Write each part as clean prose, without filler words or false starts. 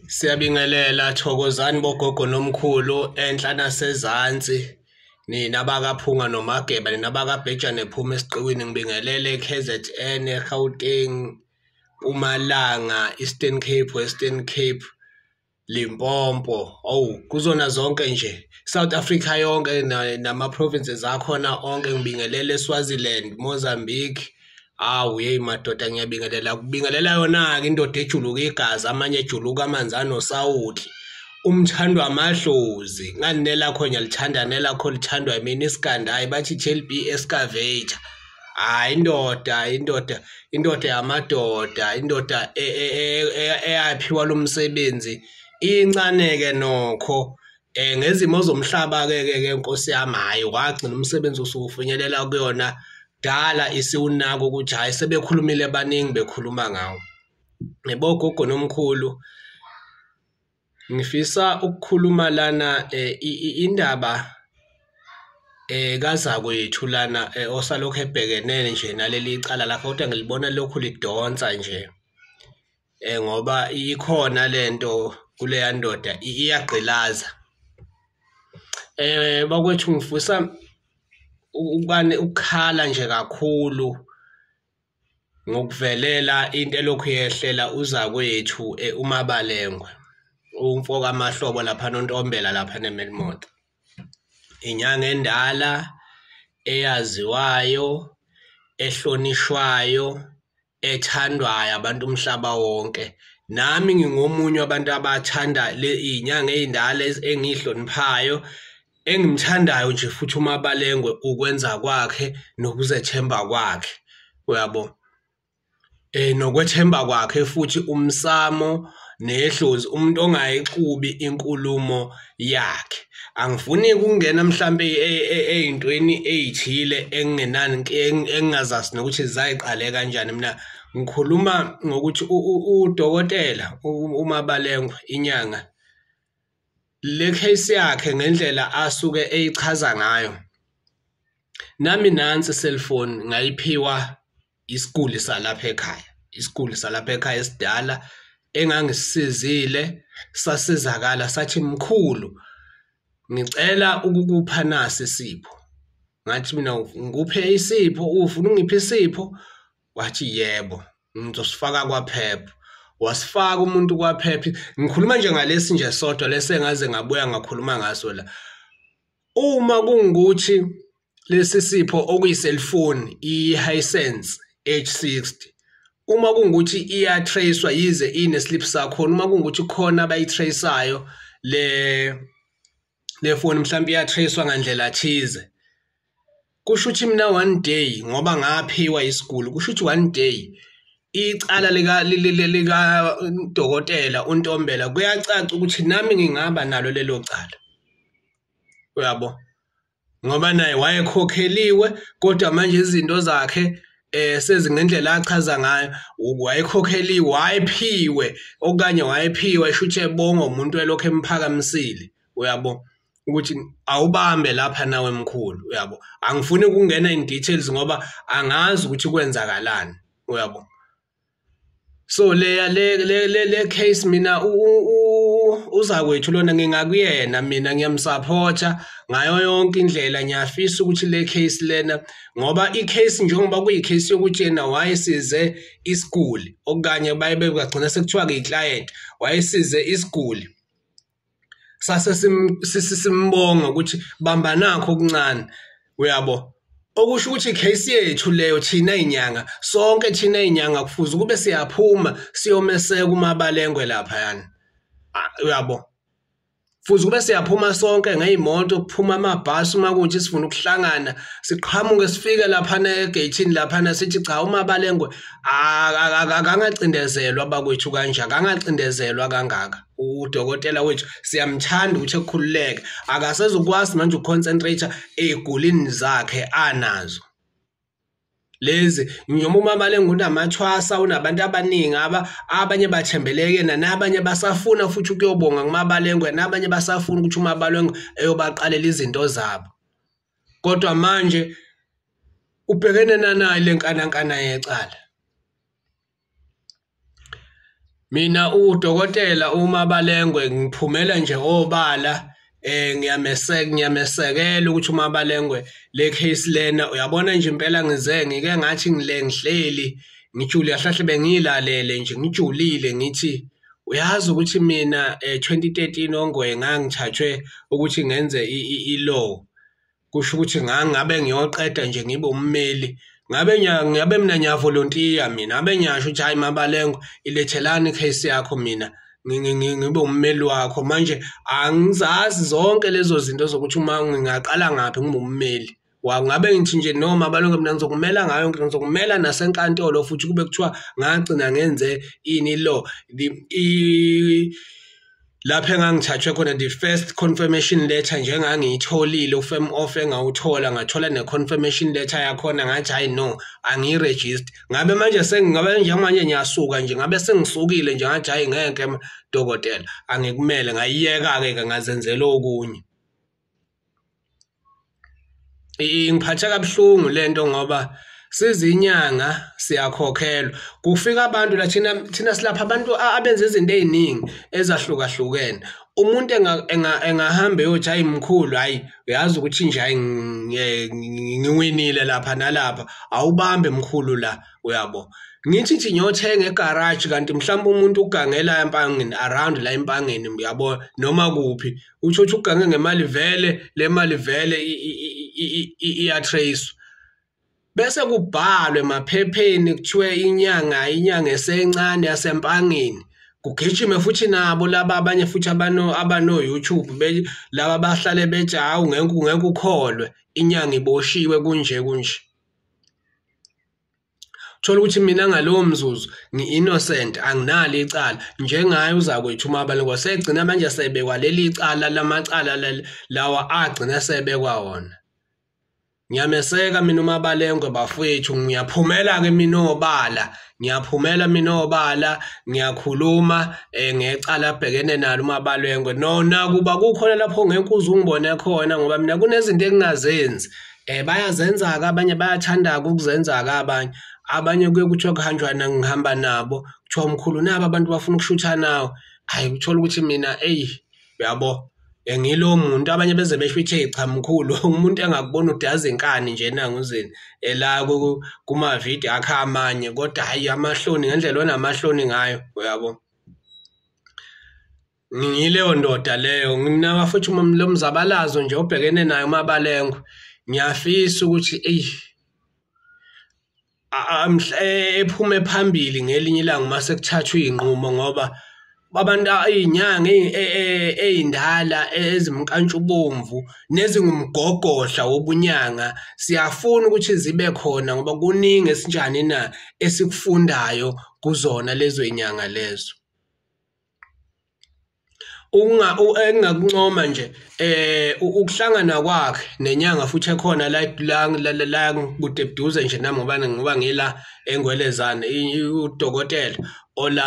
Siyabingelela thokozani bogogo nomkhulu enhla nasezantsi nina bakaphunga nomageba nina bakabheja nephuma esiqiwini ngibingelele KZN eGauteng Mpumalanga Eastern Cape Western Cape Limpopo kuzona zonke nje South Africa yonke nama provinces akhona onke ngibingelele eSwaziland Mozambique hey madoda ngiyabingelela kubingelela yona ke indoda ejuluka igazi amanye ejuluka amanzi anosawuthi umthando amadlozi ngani nelakho ngiyalithanda nelakho lithandwa yimini isikanda hayi bathi JLB excavator indoda yamadoda indoda eyaphiwa lo msebenzi incane ke nokho ngezimo zomhlaba ke Nkosi yami hayi wagcina umsebenzi usufinyelela kuyona dala isiwunako ukuthi hayi sebekhulumile abaningi bekhuluma ngawo ngebogogo nomkhulu ngifisa ukukhuluma lana indaba kaza kwethu lana osalokho ebhekene nje naleli icala lakho kodwa ngilibona lokhu lidonsa nje ngoba ikhona lento kuleya ndoda iyagqilaza bakwethu ngifisa ukukhala nje kakhulu ngokuvelela into elokhu yehlela uza kwethu uMabalengwe umfoka amahlobo lapha noNtombela lapha neMelmoth inyanga endala eyaziwayo ehlonishwayo ethandwayo abantu umhlaba wonke nami ngingomunye wabantu abathanda le inyanga ezindala engihloniphayo engimthandayo nje futhi uMabalengwe ukwenza kwakhe nokuzethemba kwakhe uyabo nokwethemba kwakhe futhi umsamo nedlozi umuntu ongayixubi inkulumo yakhe angifuni ukungena mhlambe ezintweni ezithile engenani engingazazi nokuthi zayiqale kanjani mina ngikhuluma ngokuthi uDr uMabalengwe inyanga le case yakhe ngendlela asuke eyichaza ngayo nami nansi cellphone ngayiphiwa isiguli salapha ekhaya esidala engangisizile sasizakala sathi mkhulu ngicela ukukupha nasi isipho ngathi mina ngikuphe isipho ufuna ungiphe isipho wathi yebo ngizosifaka kwaphepha wasifaka umuntu kwaphepha ngikhuluma nje ngalesi nje sodwa lesengaze ngabuya ngakhuluma ngaso la uma kungukuthi lesi sipho okuyiselfoni iHisense H60 uma kungukuthi iyatracewa yize ineslip sakhona uma kungukuthi khona abayitraceayo le phone mhlawumbe iyatracewa ngandlela thize kusho ukuthi mina one day ngoba ngaphiwa isiguli kusho ukuthi one day icala lika dokotela uNtombela kuyacaca ukuthi nami ngingaba nalo lelo cala uyabo ngoba naye wayekhokheliwe kodwa manje izinto zakhe sezingendlela achaza ngayo wayekhokheliwe wayephiwe okanye wayephiwe eshuthi ebonga umuntu elokho emphakamisile uyabo ukuthi awubambe lapha nawe mkhulu uyabo angifuni ukungena in details ngoba angazi ukuthi kwenzakalani uyabo so le case mina uza kwethu lona ngingakuyena mina ngiyamsupporta ngayo yonke indlela ngiyafisa ukuthi le case lena ngoba icase njengoba kuyicase yokuthi yena wayesize isiguli okanye bayibe bagcina sekuthiwa ke iclient wayesize isiguli sase simbonga ukuthi bamba nakho okuncane uyabo okusho ukuthi case yethu leyo thina inyanga sonke thina inyanga kufuze kube siyaphuma siyomeseka uMabalengwe lapha yana uyabo futhi kube siyaphuma sonke ngezimoto kuphuma amabhasi uma kuthi sifuna ukuhlangana siqhamuke sifike lapha egateini lapha sithi cha uMabalengwe akangacindezelwa abakwethu kanje akangacindezelwa kangaka udokotela wethu siyamthanda ukuthi ekukhululeke akasezukwazi manje ukuconcentrate ezigulini zakhe anazo lezi noma uMabalengwe unamathwasa unabantu abaningi abanye bathembeleke nabanye basafuna futhi ukuyobonga kuMabalengwe nabanye basafuna ukuthi uMabalengwe eyobaqalela izinto zabo kodwa manje ubhekene nayo lenkanankana yecala Mina uDr uMabalengwe ngiphumela nje obala ngiyamesekela ukuthi uMabalengwe le case lena uyabona nje impela ngike ngathi ngihleli ngijule ahlahle bengilalele nje ngijulile ngithi uyazi ukuthi mina 2013 ongwe ngangithathwe ukuthi ngenze ilaw kusho ukuthi ngabe ngiyoqeda nje ngibe ummeli ngabe mina ngiyavolontiya mina ngabe ngiyasho ukuthi hayi Mabalengwe ilethelani case yakho mina ngibe ummeli wakho manje angizazi zonke lezo zinto zokuthi uma ngingaqala ngaphi ngibe ummeli wangabe ngithi nje no Mabalengwe mina ngizokumela ngayo ngizokumela nasenkantolo futhi kube kuthiwa ngagcina ngenze ini law lapho engangithathwe khona the first confirmation letter njengangiyitholile ufirm off engawuthola ngathola ne-confirmation letter yakhona ngathi hayi no angiregister ngabe manje sengingabe njengamanje ngiyasuka nje ngabe sengisukile nje ngathi hayi ngeke dokotela angikumele ngayiyeka-ke ngazenzela okunye ngiphatha kabuhlungu lento ngoba sizinyanga siyakhokhelwa kufika abantu la thina silapha abantu abenza izinto eziningi ezahlukahlukene umuntu engahamba eyothi hayi Umkhulu hayi uyazi ukuthi nje hayi ngiwinile lapha nalapha awubambe Umkhulu la uyabo ngithi nje ngiyothenga egarage kanti mhlawumbe umuntu ugangela empangeni around la empangeni uyabo noma kuphi uthi ugange ngemali vele le mali vele iyatrace bese kubhalwe emaphepheni kuthiwe inyanga esencane yasempangeni kugijime futhi nabo laba abanye futhi abano YouTube laba bahlale bethi hawu ngeke ukholwe inyanga iboshiwe kunje thola ukuthi mina ngalowo mzuzu ngi-innocent anginalo icala njengaye uzakwethu uMabalengwe segcina manje sebekwa leli cala lamacala lawa agcina sebekwa wona ngiyameseka mina uMabalengwe bafowethu ngiyaphumela-ke mina obala ngiyakhuluma ngecala abhekene nalo uMabalengwe nona kuba kukhona lapho ngeke uze ungibone khona ngoba mina kunezinto engingazenzi bayazenza-ke abanye bayathanda-ke ukuzenza-ke abanye kuye kuthiwa kuhanjwa ngihamba nabo kuthiwa Umkhulu nabo abantu bafuna ukushutha nawo hayi uthola ukuthi mina uyabo ngilo muntu abanye beze besho ukuthi cha Umkhulu umuntu engakubona udazi inkani nje nanguzini la kuma video akhe amanye kodwa hayi amahloni ngendlela onamahloni ngayo uyabo ngileyo ndoda leyo mina futhi lo mzabalazo nje obhekene nayo uMabalengwe ngiyafisa ukuthi ephume phambili ngelinye ilanga mase kuthathwa izinqumo ngoba abantu izinyanga ezindala ezimnkantshubomvu nezingumgogodla wobunyanga siyafuna ukuthi zibe khona ngoba kuningi esinjani na esikufundayo kuzona lezo inyanga lezo engakuncoma nje ukuhlangana kwakhe nenyanga futhi ekhona la kude buduze nje nami ngoba ngila eNgwelezane uDr ola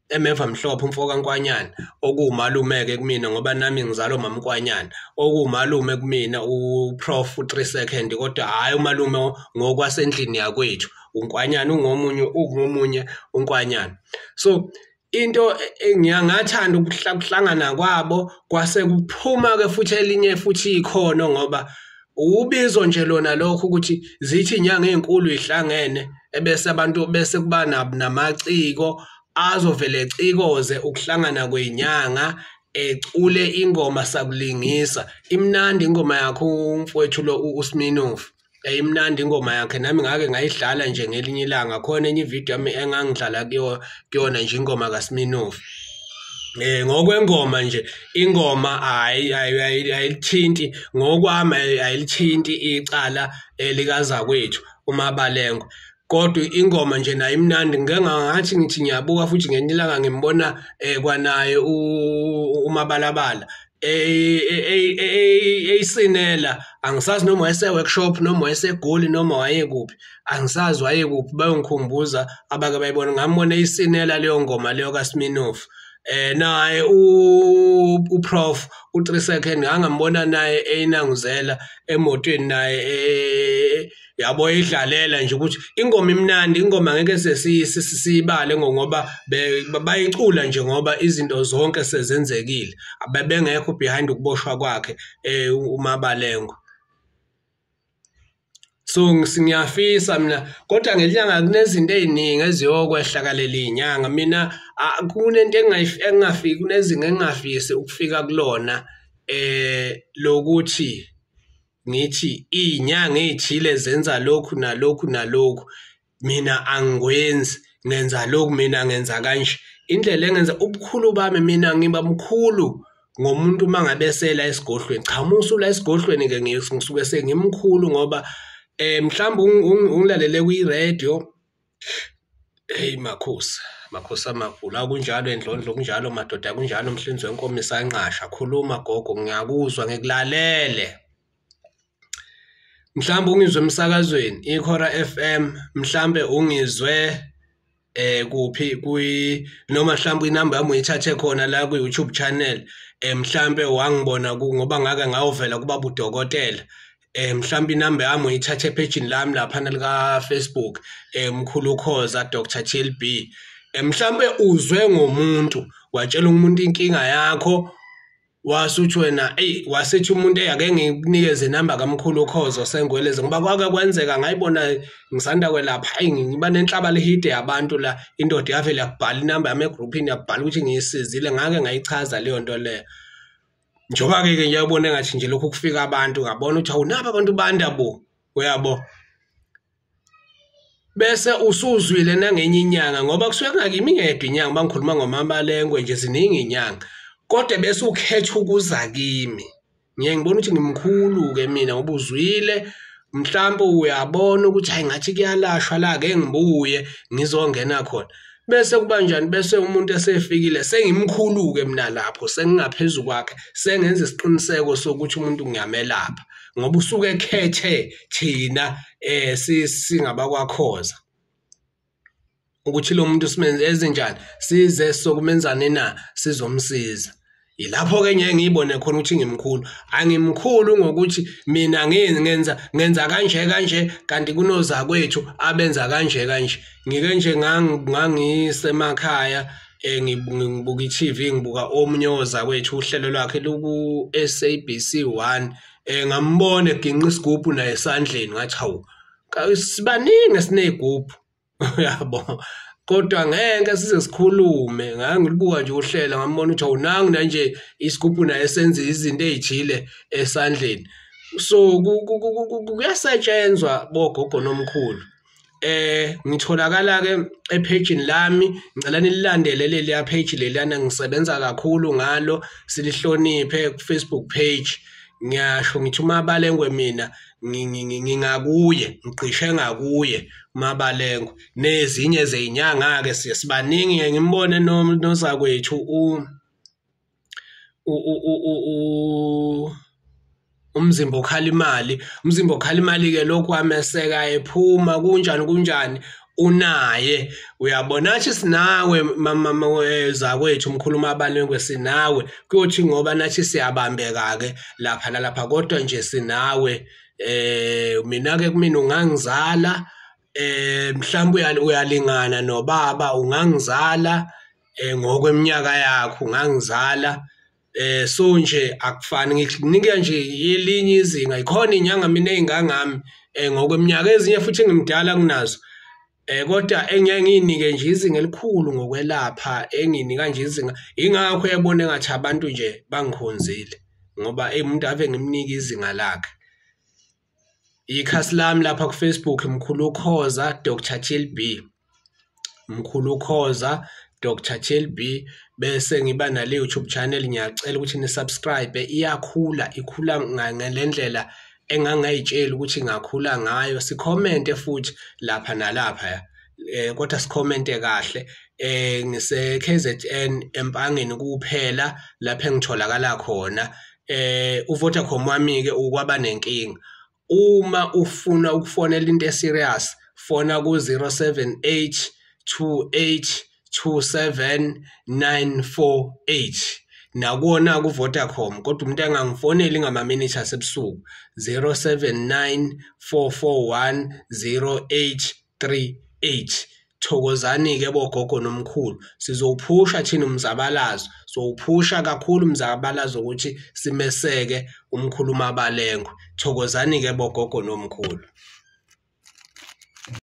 emeva mhlophe umfoka Nkwanyana okuwumalume-ke kumina ngoba nami ngizalo mama Nkwanyana okuwumalume kumina uProf 3 second kodwa hayi umalume ngokwasendlini yakwethu uNkwanyana ungomunye uNkwanyana so into ngiyangathanda ukuhlangana kwabo kwase kuphuma-ke futhi elinye futhi ikhono ngoba ubizo nje lona lokho ukuthi zithi inyanga ezinkulu ihlangene ebese abantu bese kuba namaciko azovele ecikoze ukuhlangana kwezinyanga ecule ingoma sakulingisa imnandi ingoma yakho umfowethu lo uSminoff imnandi ingoma yakhe nami ngake ngayidlala nje ngelinye ilanga khona enye ivideo yami engangidlala kuyona nje ingoma kaSminoff ngokwengoma nje ingoma ayilithinti ngokwami ayilithinti icala likazakwethu uMabalengwe kodwa ingoma nje nayo imnandi ngathi ngithi ngiyabuka futhi ngenye ilanga ngimbona kwanaye uMabalabala eyisinela angisazi noma wayese-workshop noma wayesegoli noma wayekuphi angisazi wayekuphi bayongikhumbuza abake bayibona ngambona eyisinela leyo ngoma leyo kaSminoff naye uprof u3 second angambona naye eyinanguzela emotweni naye yabo idlalela nje ukuthi ingoma imnandi ingoma ngeke sesiyibale ngoba bayicula nje ngoba izinto zonke sezenzekile abebengekho behind ukuboshwa kwakhe uMabalengwe. So ngiyafisa mina kodwa ngenyanga kunezinto eziningi eziyokwehlakalela izinyanga mina kunento engingafiki kunezinga engingafisi ukufika kulona lokuthi ngithi izinyanga ezithile zenza lokhu nalokhu nalokhu mina angikwenzi ngenza lokhu mina ngenza kanje indlela engenza ubukhulu bami mina ngiba mkhulu ngomuntu mangabesela esigodlweni cha musula esigodlweni ke ngisuke sengimkhulu ngoba mhlawumbe ungilalele kwi-radio hey makhosi amakhulu akunjalo endlondlo kunjalo madoda kunjalo umhlinzi wenkomo isanqasha khuluma gogo ngiyakuzwa ngikulalele mhlawumbe ungizwe emsakazweni ikhora FM mhlawumbe ungizwe kuphi noma mhlawumbe inamba yami uyithathe khona la ku YouTube channel mhlawumbe wangibona ngoba ngake ngawuvela kuba budokotela mhlawumbe inamba yami uyithathe epage lami lapha lika Facebook Umkhulu uKhoza Dr TLB mhlawumbe uzwe ngomuntu watshela umuntu inkinga yakho wasuthi wena wasethi umuntu ake ngikunikeze inamba kaMkhulu uKhoza sengweleze ngoba kwake kwenzeka ngayibona ngisanda kwelapha ngiba nenhlaba lehide yabantu la indoda yavela yakubhala inamba yami egroupini yakubhala ukuthi ngiyisizile ngake ngayichaza leyo nto leyo njoba ke ngiyabona ngathi nje lokhu kufika abantu ngabona ukuthi awunaba abantu bandabo uyabo bese usuzwile nangenye inyanga ngoba kusuke kungakimi ngedwa inyanga bangikhuluma ngoMabalengwe nje ziningi inyanga kodwa bese ukhetha ukuza kimi ngiyengibona ukuthi ngimkhulu ke mina ngoba uzwile mhlawumbe uyabona ukuthi hayi ngathi kuyalashwa la ke ngibuye ngizongena khona bese kuba njani bese umuntu esefikile sengimkhulu ke mina lapho sengingaphezulu kwakhe sengenza isiqiniseko sokuthi umuntu ngiyamelapha ngoba usuke ekhethe thina singabakwaKhoza ukuthi lo muntu simenze ezinjani size sokumenzane na sizomsiza ilapho ke ngiyibone khona ukuthi ngimkhulu angimkhulu ngokuthi mina ngenza kanje kanti kunoza kwethu abenza kanje ngike nje ngangisemakhaya ngibuka iTV ngibuka omnyoza kwethu uhlelo lwakhe loku yase-ABSA 1 ngambona eginqa isigubhu naye esandleni ngathi hawu sibaningi sinezigubhu yabo kodwa ngeke size sikhulume ngangilibuka nje uhlela ngambona ukuthi awunangi nje isigubhu naye senze izinto ezithile esandleni so kuyasetshenzwa bogogo nomkhulu ngitholakala ke epage lami ngicela nilandele leli page lelana ngisebenza kakhulu ngalo silihloniphe ku Facebook page ngiyasho ngithi uMabalengwe mina ngingakuye ngiqishe ngakuye uMabalengwe nezinye zezinyanga ke sibaningi ngimbone nozakwethu umzimba okhalimali ke lokhu ameseka ephuma kunjani unaye uyabona nathi sinawe mama zakwethu umkhulu uMabalengwe sinawe kuyothi ngoba nathi siyabambeka ke lapha nalapha kodwa nje sinawe mina ke kumina ungangizala mhlawumbe uyalingana nobaba ungangizala ngokweminyaka yakho ungangizala so nje akufani ngikunike nje elinye izinga ikhona inyanga mina ezingangami ngokweminyaka ezinye futhi ngimdala kunazo kodwa engeke nginike nje izinga elikhulu ngokwelapha enginika nje izinga ingakho yabona ngathi abantu nje bangikhonzile ngoba umuntu ave ngimnika izinga lakhe ikhasi lami lapha ku Facebook Umkhulu uKhoza Dr TLB Umkhulu uKhoza Dr TLB bese ngiba nale YouTube channel ngiyacela ukuthi ni subscribe ikhula ngalendlela engangayitshela ukuthi ngakhula ngayo sicommente futhi lapha nalapha kodwa sicommente kahle ngise KZN empangeni kuphela lapha engitholakala khona uVodacom wami ke ukwaba nenkinga uma ufuna ukufonela into eserious fona ku 078 28 27948 nakuwona ku Vodacom kodwa umuntu engangifoneli ngama-minute asebusuku 079 441 0838. Thokozani-ke bogogo nomkhulu, sizowuphusha thina umzabalazo, sowuphusha kakhulu umzabalazo ukuthi simeseke umkhulu Mabalengwe. Thokozani-ke bogogo nomkhulu.